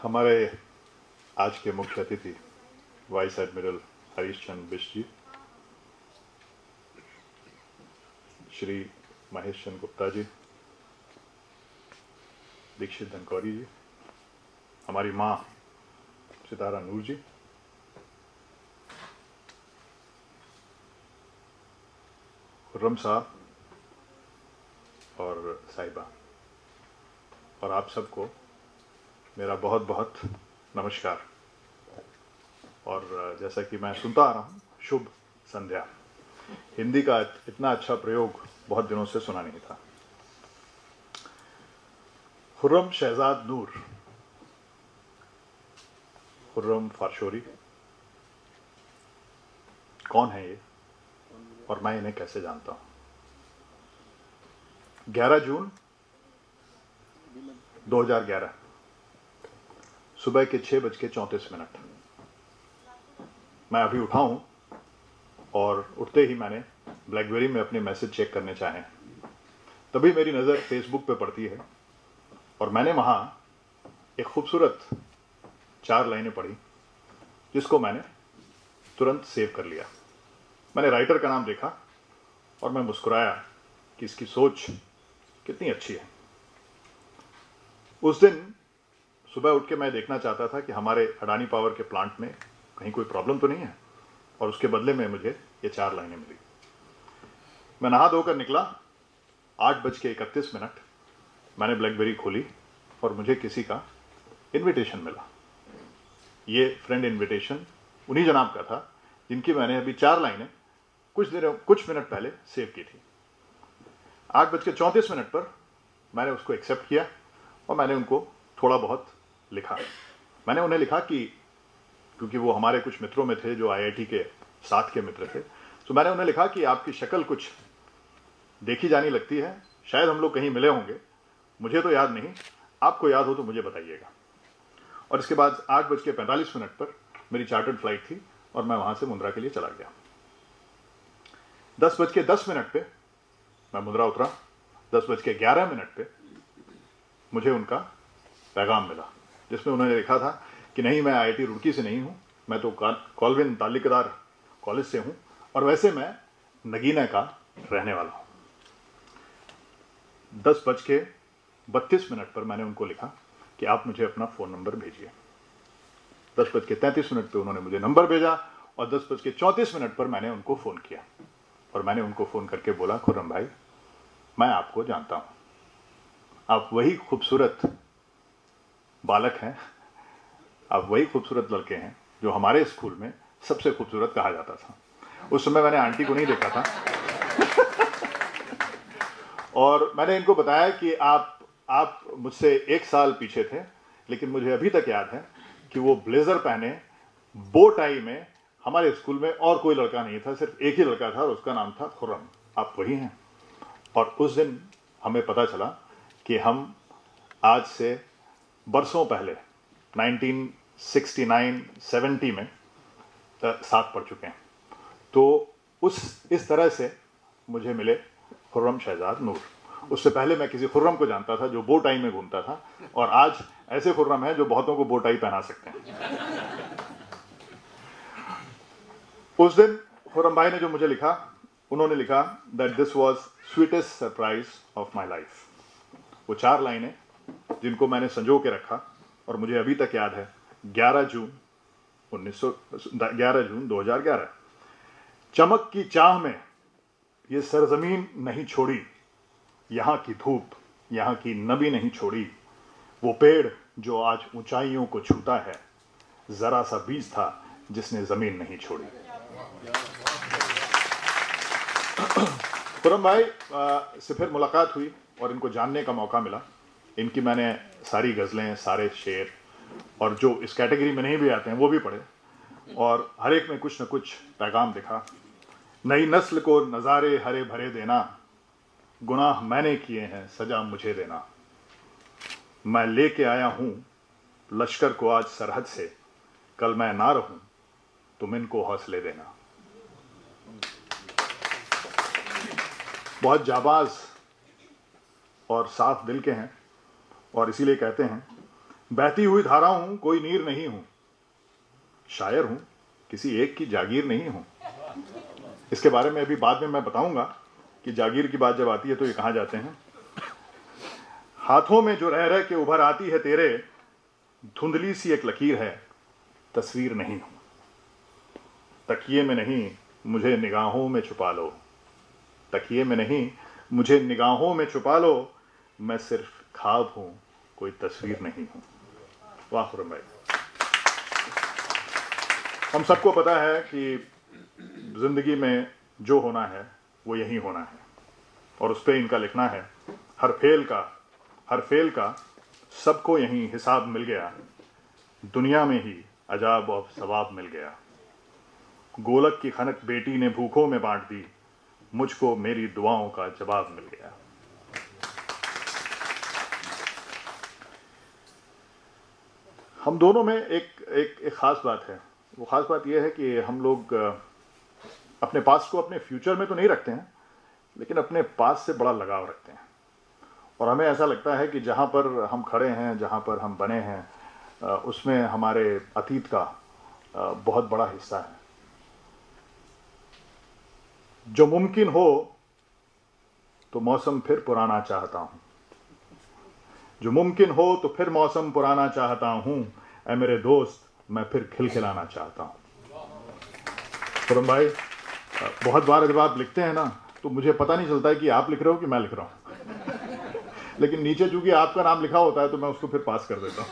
हमारे आज के मुख्य अतिथि वाइस एडमिरल हरीश चंद्र बिष्ट जी, श्री महेश चंद्र गुप्ता जी, दीक्षित धनकौरी जी, हमारी माँ सितारा नूर जी, खुर्रम साहब और साहिबा, और आप सबको मेरा बहुत बहुत नमस्कार। और जैसा कि मैं सुनता आ रहा हूँ, शुभ संध्या। हिंदी का इतना अच्छा प्रयोग बहुत दिनों से सुना नहीं था। खुर्रम शहजाद नूर, खुर्रम फारशोरी, कौन है ये और मैं इन्हें कैसे जानता हूँ? 11 जून 2011 सुबह के 6:34। मैं अभी उठा हूं और उठते ही मैंने ब्लैकबेरी में अपने मैसेज चेक करने चाहे, तभी मेरी नज़र फेसबुक पे पड़ती है और मैंने वहां एक खूबसूरत 4 लाइनें पढ़ी, जिसको मैंने तुरंत सेव कर लिया। मैंने राइटर का नाम देखा और मैं मुस्कुराया कि इसकी सोच कितनी अच्छी है। उस दिन सुबह उठ के मैं देखना चाहता था कि हमारे अडानी पावर के प्लांट में कहीं कोई प्रॉब्लम तो नहीं है, और उसके बदले में मुझे ये 4 लाइनें मिली। मैं नहा धोकर निकला। 8:31 मैंने ब्लैकबेरी खोली और मुझे किसी का इनविटेशन मिला। ये फ्रेंड इनविटेशन उन्हीं जनाब का था जिनकी मैंने अभी 4 लाइनें कुछ मिनट पहले सेव की थी। 8:34 पर मैंने उसको एक्सेप्ट किया और मैंने उनको थोड़ा बहुत लिखा। मैंने उन्हें लिखा कि क्योंकि वो हमारे कुछ मित्रों में थे जो आईआईटी के साथ के मित्र थे, तो मैंने उन्हें लिखा कि आपकी शक्ल कुछ देखी जानी लगती है, शायद हम लोग कहीं मिले होंगे, मुझे तो याद नहीं, आपको याद हो तो मुझे बताइएगा। और इसके बाद 8:45 पर मेरी चार्टर्ड फ्लाइट थी और मैं वहां से मुंद्रा के लिए चला गया। 10:10 पे मैं मुंद्रा उतरा। 10:11 पे मुझे उनका पैगाम मिला, जिसमें उन्होंने लिखा था कि नहीं, मैं आईआईटी रुड़की से नहीं हूं, मैं तो कॉल्विन तालिकदार कॉलेज से हूं, और वैसे मैं नगीना का रहने वाला हूं। 10:32 पर मैंने उनको लिखा कि आप मुझे अपना फ़ोन नंबर भेजिए। 10:33 पे उन्होंने मुझे नंबर भेजा और 10:34 पर मैंने उनको फ़ोन किया और मैंने उनको फ़ोन करके बोला, खुर्रम भाई, मैं आपको जानता हूं, आप वही खूबसूरत बालक हैं, आप वही खूबसूरत लड़के हैं जो हमारे स्कूल में सबसे खूबसूरत कहा जाता था। उस समय मैंने आंटी को नहीं देखा था और मैंने इनको बताया कि आप मुझसे 1 साल पीछे थे, लेकिन मुझे अभी तक याद है कि वो ब्लेजर पहने बो टाई में हमारे स्कूल में और कोई लड़का नहीं था, सिर्फ एक ही लड़का था और उसका नाम था खुर्रम। आप वही हैं। और उस दिन हमें पता चला कि हम आज से बरसों पहले 1969-70 में साथ पढ़ चुके हैं। तो इस तरह से मुझे मिले खुर्रम शहजाद नूर। उससे पहले मैं किसी खुर्रम को जानता था जो बो टाई में घूमता था, और आज ऐसे खुर्रम हैं जो बहुतों को बो टाई पहना सकते हैं। उस दिन खुर्रम भाई ने जो मुझे लिखा, उन्होंने लिखा that this was sweetest surprise of my life. वो 4 लाइनें जिनको मैंने संजो के रखा और मुझे अभी तक याद है। 11 जून 2011। चमक की चाह में ये सरजमीन नहीं छोड़ी, यहाँ की धूप, यहाँ की नमी नहीं छोड़ी, वो पेड़ जो आज ऊंचाइयों को छूता है, जरा सा बीज था जिसने जमीन नहीं छोड़ी। खुर्रम भाई से फिर मुलाकात हुई और इनको जानने का मौका मिला। इनकी मैंने सारी गज़लें, सारे शेर, और जो इस कैटेगरी में नहीं भी आते हैं वो भी पढ़े, और हर एक में कुछ न कुछ पैगाम दिखा। नई नस्ल को नज़ारे हरे भरे देना, गुनाह मैंने किए हैं, सजा मुझे देना। मैं लेके आया हूं लश्कर को आज सरहद से, कल मैं ना रहूं तुम इनको हौसले देना। बहुत जाबाज और साफ दिल के हैं, और इसीलिए कहते हैं बहती हुई धारा हूं, कोई नीर नहीं हूं, शायर हूं, किसी एक की जागीर नहीं हूं। इसके बारे में अभी बाद में मैं बताऊंगा कि जागीर की बात जब आती है तो ये कहां जाते हैं। हाथों में जो रह रह के उभर आती है तेरे, धुंधली सी एक लकीर है, तस्वीर नहीं हूं। तकिए में नहीं, मुझे निगाहों में छुपा लो, तकिए में नहीं, मुझे निगाहों में छुपा लो, मैं सिर्फ ख्वाब हूं, कोई तस्वीर नहीं हूं। वाह खुर्रम भाई। हम सबको पता है कि जिंदगी में जो होना है वो यही होना है, और उस पर इनका लिखना है, हर फेल का सबको यही हिसाब मिल गया, दुनिया में ही अजाब और सवाब मिल गया। गोलक की खनक बेटी ने भूखों में बांट दी, मुझको मेरी दुआओं का जवाब मिल गया। हम दोनों में एक खास बात है। वो खास बात यह है कि हम लोग अपने पास्ट को अपने फ्यूचर में तो नहीं रखते हैं, लेकिन अपने पास्ट से बड़ा लगाव रखते हैं। और हमें ऐसा लगता है कि जहाँ पर हम खड़े हैं, जहाँ पर हम बने हैं, उसमें हमारे अतीत का बहुत बड़ा हिस्सा है। जो मुमकिन हो तो मौसम फिर पुराना चाहता हूँ, जो मुमकिन हो तो फिर मौसम पुराना चाहता हूँ, ऐ मेरे दोस्त मैं फिर खिलखिलाना चाहता हूँ। खुर्रम भाई, बहुत बार जब आप लिखते हैं ना तो मुझे पता नहीं चलता है कि आप लिख रहे हो कि मैं लिख रहा हूँ, लेकिन नीचे चूंकि आपका नाम लिखा होता है तो मैं उसको फिर पास कर देता हूँ।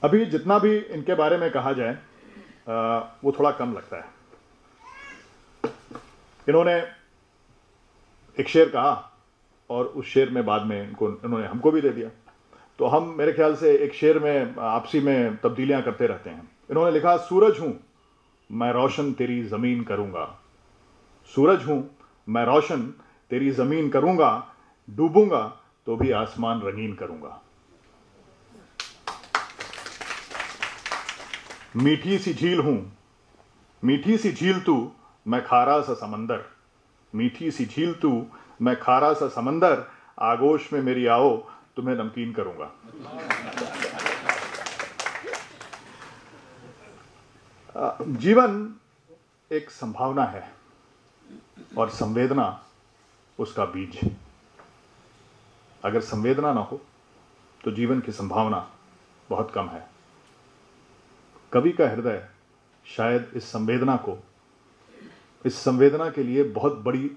अभी जितना भी इनके बारे में कहा जाए वो थोड़ा कम लगता है। इन्होंने एक शेर कहा और उस शेर में बाद में इन्होंने हमको भी दे दिया, तो हम मेरे ख्याल से एक शेर में आपसी में तब्दीलियां करते रहते हैं। इन्होंने लिखा, सूरज हूं मैं रोशन तेरी जमीन करूंगा, सूरज हूं मैं रोशन तेरी जमीन करूंगा, डूबूंगा तो भी आसमान रंगीन करूंगा। मीठी सी झील हूं, मीठी सी झील तू मैं खारा सा समंदर, मीठी सी झील तू मैं खारा सा समंदर, आगोश में मेरी आओ तुम्हें नमकीन करूंगा। जीवन एक संभावना है और संवेदना उसका बीज। अगर संवेदना ना हो तो जीवन की संभावना बहुत कम है। कवि का हृदय शायद इस संवेदना के लिए बहुत बड़ी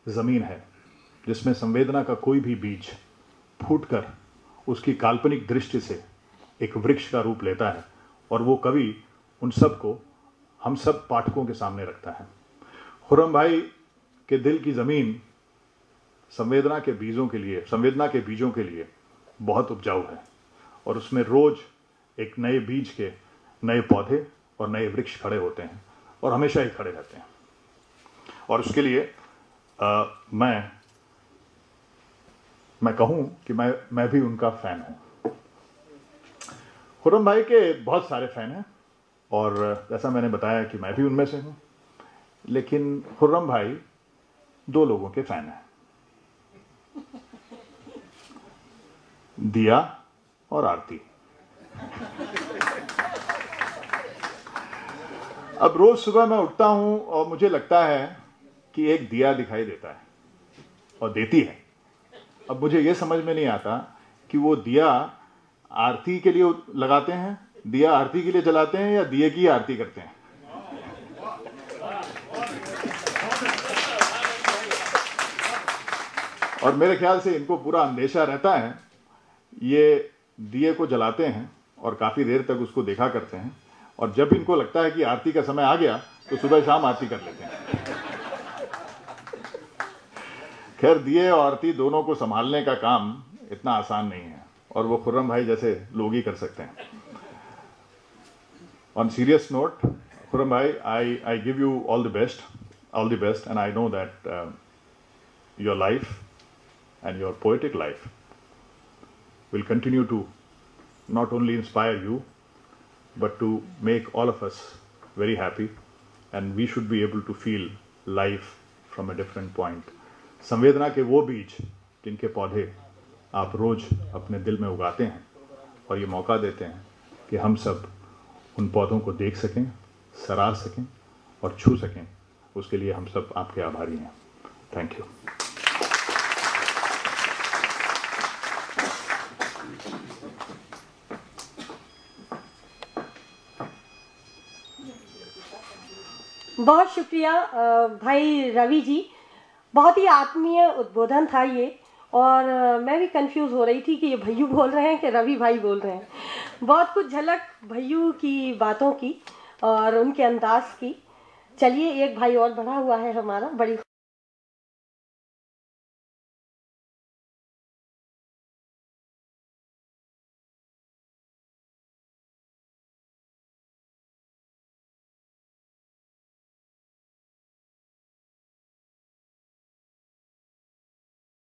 जमीन है, जिसमें संवेदना का कोई भी बीज फूटकर उसकी काल्पनिक दृष्टि से एक वृक्ष का रूप लेता है, और वो कवि उन सब को हम सब पाठकों के सामने रखता है। खुर्रम भाई के दिल की जमीन संवेदना के बीजों के लिए बहुत उपजाऊ है, और उसमें रोज एक नए बीज के नए पौधे और नए वृक्ष खड़े होते हैं, और हमेशा ही खड़े रहते हैं। और उसके लिए मैं कहूं कि मैं भी उनका फैन हूं। खुर्रम भाई के बहुत सारे फैन हैं, और जैसा मैंने बताया कि मैं भी उनमें से हूं, लेकिन खुर्रम भाई दो लोगों के फैन हैं, दिया और आरती। अब रोज सुबह मैं उठता हूं और मुझे लगता है कि एक दिया दिखाई देता है और देती है। अब मुझे यह समझ में नहीं आता कि वो दिया आरती के लिए लगाते हैं, दिया आरती के लिए जलाते हैं, या दिए की आरती करते हैं। और मेरे ख्याल से इनको पूरा अंदेशा रहता है, ये दिए को जलाते हैं और काफी देर तक उसको देखा करते हैं, और जब इनको लगता है कि आरती का समय आ गया तो सुबह शाम आरती कर लेते हैं। खैर, दिए और आरती दोनों को संभालने का काम इतना आसान नहीं है, और वो खुर्रम भाई जैसे लोग ही कर सकते हैं। ऑन सीरियस नोट, खुर्रम भाई, I give you all the best, and I know that your life and your poetic life will continue to not only inspire you but to make all of us very happy, and we should be able to feel life from a different point. संवेदना के वो बीज जिनके पौधे आप रोज़ अपने दिल में उगाते हैं और ये मौका देते हैं कि हम सब उन पौधों को देख सकें, सराह सकें और छू सकें, उसके लिए हम सब आपके आभारी हैं। Thank you. बहुत शुक्रिया भाई रवि जी, बहुत ही आत्मीय उद्बोधन था ये। और मैं भी कंफ्यूज हो रही थी कि ये भैयू बोल रहे हैं कि रवि भाई बोल रहे हैं। बहुत कुछ झलक भैयू की बातों की और उनके अंदाज की। चलिए, एक भाई और बढ़ा हुआ है हमारा, बड़ी